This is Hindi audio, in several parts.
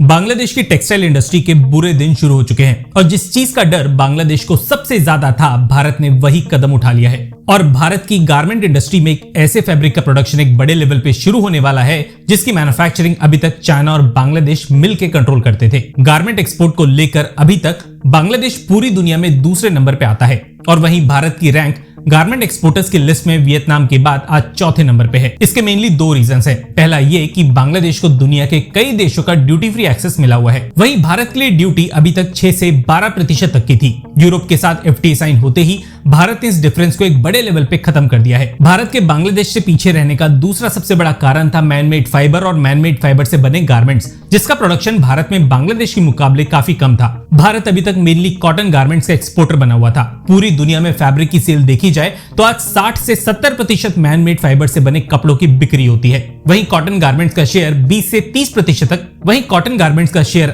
बांग्लादेश की टेक्सटाइल इंडस्ट्री के बुरे दिन शुरू हो चुके हैं और जिस चीज का डर बांग्लादेश को सबसे ज्यादा था, भारत ने वही कदम उठा लिया है। और भारत की गारमेंट इंडस्ट्री में एक ऐसे फैब्रिक का प्रोडक्शन एक बड़े लेवल पे शुरू होने वाला है जिसकी मैन्युफैक्चरिंग अभी तक चाइना और बांग्लादेश मिलकर कंट्रोल करते थे। गारमेंट एक्सपोर्ट को लेकर अभी तक बांग्लादेश पूरी दुनिया में दूसरे नंबर पे आता है और वहीं भारत की रैंक गारमेंट एक्सपोर्टर्स की लिस्ट में वियतनाम के बाद आज चौथे नंबर पे है। इसके मेनली दो रीजंस हैं। पहला ये कि बांग्लादेश को दुनिया के कई देशों का ड्यूटी फ्री एक्सेस मिला हुआ है। वहीं भारत के लिए ड्यूटी अभी तक 6 से 12% तक की थी। यूरोप के साथ FTA साइन होते ही भारत ने इस डिफरेंस को एक बड़े लेवल पे खत्म कर दिया है। भारत के बांग्लादेश से पीछे रहने का दूसरा सबसे बड़ा कारण था मैनमेड फाइबर और मैनमेड फाइबर से बने गारमेंट्स, जिसका प्रोडक्शन भारत में बांग्लादेश के मुकाबले काफी कम था। भारत अभी तक मेनली कॉटन गारमेंट्स का एक्सपोर्टर बना हुआ था। पूरी दुनिया में फैब्रिक की सेल देखी जाए तो आज 60 से 70% मैनमेड फाइबर से बने कपड़ों की बिक्री होती है। वहीं कॉटन गारमेंट्स का शेयर 20 से 30% तक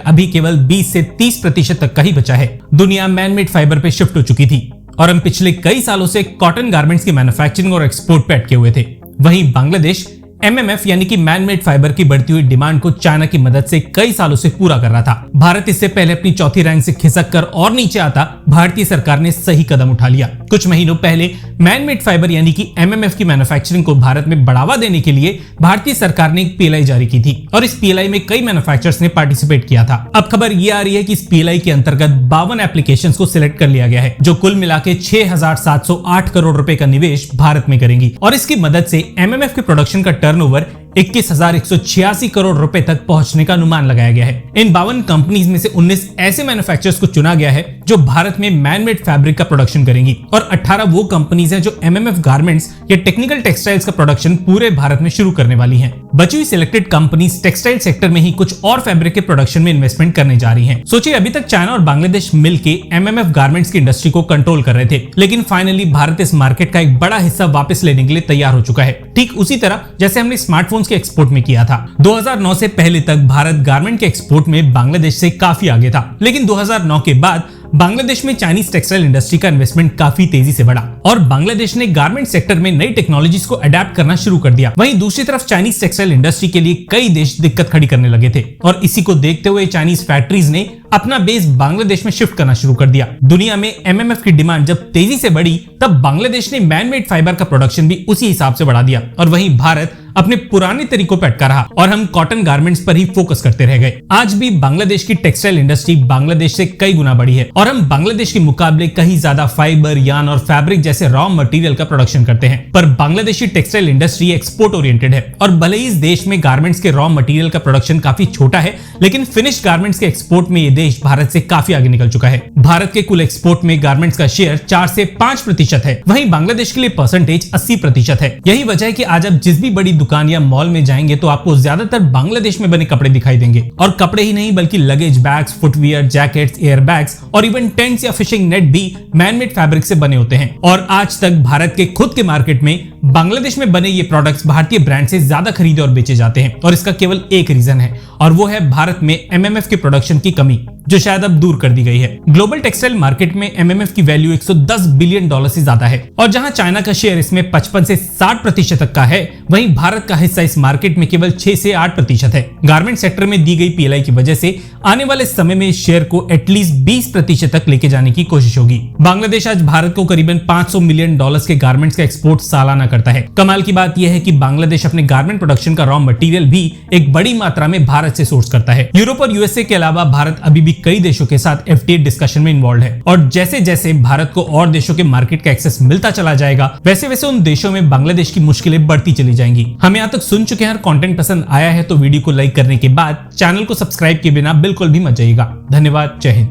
अभी केवल 20 से 30% तक का ही बचा है। दुनिया मैनमेड फाइबर पे शिफ्ट हो चुकी थी और हम पिछले कई सालों से कॉटन गारमेंट्स की मैन्युफैक्चरिंग और एक्सपोर्ट पे अटके हुए थे। वहीं बांग्लादेश MMF यानी कि मैनमेड फाइबर की बढ़ती हुई डिमांड को चाइना की मदद से कई सालों से पूरा कर रहा था। भारत इससे पहले अपनी चौथी रैंक से खिसक कर और नीचे आता, भारतीय सरकार ने सही कदम उठा लिया। कुछ महीनों पहले मैनमेड फाइबर यानी कि MMF की मैन्युफैक्चरिंग को भारत में बढ़ावा देने के लिए भारतीय सरकार ने एक PLI जारी की थी और इस PLI में कई मैन्युफैक्चरर्स ने पार्टिसिपेट किया था। अब खबर ये आ रही है कि इस PLI के अंतर्गत 52 एप्लीकेशंस को सिलेक्ट कर लिया गया है, जो कुल मिला के 6,708 करोड़ रुपए का निवेश भारत में करेंगी और इसकी मदद से MMF के प्रोडक्शन का टर्नओवर 21,186 करोड़ रुपए तक पहुंचने का अनुमान लगाया गया है। इन 52 कंपनीज में से 19 ऐसे मैन्युफैक्चरर्स को चुना गया है जो भारत में मैनमेड फैब्रिक का प्रोडक्शन करेंगी और 18 वो कंपनीज हैं जो MMF गारमेंट्स या टेक्निकल टेक्सटाइल्स का प्रोडक्शन पूरे भारत में शुरू करने वाली हैं। बची हुई सिलेक्टेड कंपनीज टेक्सटाइल सेक्टर में ही कुछ और फैब्रिक के प्रोडक्शन में इन्वेस्टमेंट करने जा रही हैं। सोचिए, अभी तक चाइना और बांग्लादेश मिलके MMF गारमेंट्स की इंडस्ट्री को कंट्रोल कर रहे थे, लेकिन फाइनली भारत इस मार्केट का एक बड़ा हिस्सा वापस लेने के लिए तैयार हो चुका है। ठीक उसी तरह जैसे हमने स्मार्टफोन्स के एक्सपोर्ट में किया था। 2009 से पहले तक भारत गारमेंट के एक्सपोर्ट में बांग्लादेश से काफी आगे था, लेकिन 2009 के बाद बांग्लादेश में चाइनीज टेक्सटाइल इंडस्ट्री का इन्वेस्टमेंट काफी तेजी से बढ़ा और बांग्लादेश ने गारमेंट सेक्टर में नई टेक्नोलॉजीज को अडेप्ट करना शुरू कर दिया। वहीं दूसरी तरफ चाइनीज टेक्सटाइल इंडस्ट्री के लिए कई देश दिक्कत खड़ी करने लगे थे और इसी को देखते हुए चाइनीज फैक्ट्रीज ने अपना बेस बांग्लादेश में शिफ्ट करना शुरू कर दिया। दुनिया में MMF की डिमांड जब तेजी से बढ़ी, तब बांग्लादेश ने मैनमेड फाइबर का प्रोडक्शन भी उसी हिसाब से बढ़ा दिया और वहीं भारत अपने पुराने तरीकों पर अटका रहा और हम कॉटन गारमेंट्स पर ही फोकस करते रह गए। आज भी बांग्लादेश की टेक्सटाइल इंडस्ट्री बांग्लादेश से कई गुना बढ़ी है और हम बांग्लादेश के मुकाबले कहीं ज्यादा फाइबर, यार्न और फैब्रिक जैसे रॉ मटेरियल का प्रोडक्शन करते हैं। पर Bangladeshi textile industry export oriented है और भले ही इस देश में गारमेंट्स के रॉ मटेरियल का प्रोडक्शन काफी छोटा है, लेकिन फिनिश गारमेंट्स के एक्सपोर्ट में ये देश भारत से काफी आगे निकल चुका है। भारत के कुल एक्सपोर्ट में गारमेंट्स का शेयर 4 से 5% है, वहीं बांग्लादेश के लिए परसेंटेज 80% है। यही वजह है कि आज आप जिस भी बड़ी दुकान या मॉल में जाएंगे तो आपको ज्यादातर बांग्लादेश में बने कपड़े दिखाई देंगे और कपड़े ही नहीं बल्कि luggage bags, footwear, jackets, air bags और इवन टेंट्स या फिशिंग नेट भी मैनमेड फैब्रिक से बने होते हैं। और आज तक भारत के खुद के मार्केट में बांग्लादेश में बने ये प्रोडक्ट्स भारतीय ब्रांड से ज्यादा खरीदे और बेचे जाते हैं और इसका केवल एक रीजन है और वो है भारत में MMF के प्रोडक्शन की कमी, जो शायद अब दूर कर दी गई है। ग्लोबल टेक्सटाइल मार्केट में MMF की वैल्यू $110 बिलियन से ज्यादा है और जहां चाइना का शेयर इसमें 55 से 60% तक का है, वहीं भारत का हिस्सा इस मार्केट में केवल 6 से 8% है। गारमेंट सेक्टर में दी गई PLI की वजह से आने वाले समय में इस शेयर को एटलीस्ट 20% तक लेके जाने की कोशिश होगी। बांग्लादेश आज भारत को करीबन $500 मिलियन के गारमेंट्स का एक्सपोर्ट सालाना करता है। कमाल की बात यह है कि बांग्लादेश अपने गारमेंट प्रोडक्शन का रॉ मटेरियल भी एक बड़ी मात्रा में भारत से सोर्स करता है। यूरोप और USA के अलावा भारत अभी भी कई देशों के साथ FTA डिस्कशन में इन्वॉल्व है और जैसे जैसे भारत को और देशों के मार्केट का एक्सेस मिलता चला जाएगा, वैसे वैसे उन देशों में बांग्लादेश की मुश्किलें बढ़ती चली जाएंगी। हम यहाँ तक सुन चुके हैं और कंटेंट पसंद आया है तो वीडियो को लाइक करने के बाद चैनल को सब्सक्राइब किए बिना बिल्कुल भी मत जाइएगा। धन्यवाद। जय हिंद।